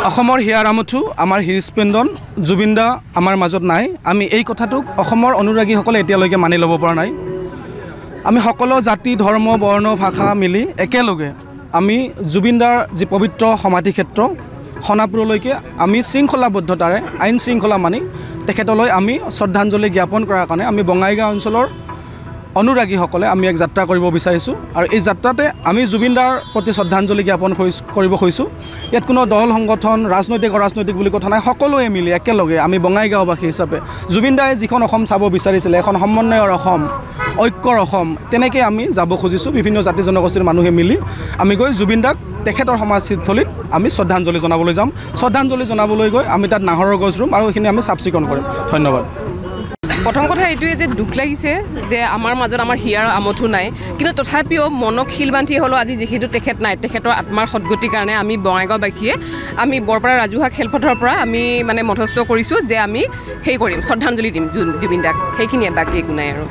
অসমৰ হিয়াৰ আমঠু আমাৰ হৃদস্পন্দন জুবিন দা আমাৰ মাজত নাই আমি এই কথাটোক অসমৰ অনুৰাগীসকলে এতিয়ালৈকে মানি ল'ব পৰা নাই আমি সকলো জাতি ধৰ্ম বৰ্ণ ভাষা মিলি একেলগে আমি জুবিন দাৰ যি পবিত্ৰ সমাধি ক্ষেত্ৰ খনাপুৰলৈকে আমি শৃংখলাবদ্ধতাৰে আইন শৃংখলা মানি তেখেতলৈ আমি শ্ৰদ্ধাঞ্জলি জ্ঞাপন কৰাৰ কাৰণে আমি বঙাইগাঁও অঞ্চলৰ অনুৰাগীসকলে আমি এক যাত্ৰা কৰিব বিচাৰিছোঁ আৰু এই যাত্ৰাতে আমি জুবিন দাৰ প্ৰতি শ্ৰদ্ধাঞ্জলি জ্ঞাপন কৰিব খুজিছোঁ ইয়াত কোনো দল সংগঠন ৰাজনৈতিক অৰাজনৈতিক বুলি কথা নাই সকলোৱে মিলি একেলগে আমি বঙাইগাঁওবাসী হিচাপে জুবিন দাই যিখন অসম চাব বিচাৰিছিলে এখন সমন্বয়ৰ অসম ঐক্যৰ অসম তেনেকৈ আমি যাব খুজিছোঁ বিভিন্ন জাতি জনগোষ্ঠীৰ মানুহে মিলি আমি গৈ জুবিন দাক তেখেতৰ সমাধিস্থলীত আমি শ্ৰদ্ধাঞ্জলি জনাবলৈ যাম শ্ৰদ্ধাঞ্জলি জনাবলৈ গৈ আমি তাত নাহৰৰ গছ ৰুম আৰু এইখিনি আমি চাফ চিকুণ কৰিম ধন্যবাদ প্ৰথম কথা এইটোৱে যে দুখ লাগিছে যে আমাৰ মাজত আমাৰ হিয়াৰ আমঠু নাই কিন্তু তথাপিও মনক শিল বান্ধি হ'লেও আজি যিহেতু তেখেত নাই তেখেতৰ আত্মাৰ সদ্গতিৰ কাৰণে আমি বঙাইগাঁওবাসীয়ে আমি বৰপাৰা ৰাজহুৱা খেলপথাৰৰ পৰা আমি মানে মধ্যস্থ কৰিছোঁ যে আমি সেই কৰিম শ্ৰদ্ধাঞ্জলি দিম জুবিন দাক সেইখিনিয়ে বাকী একো নাই আৰু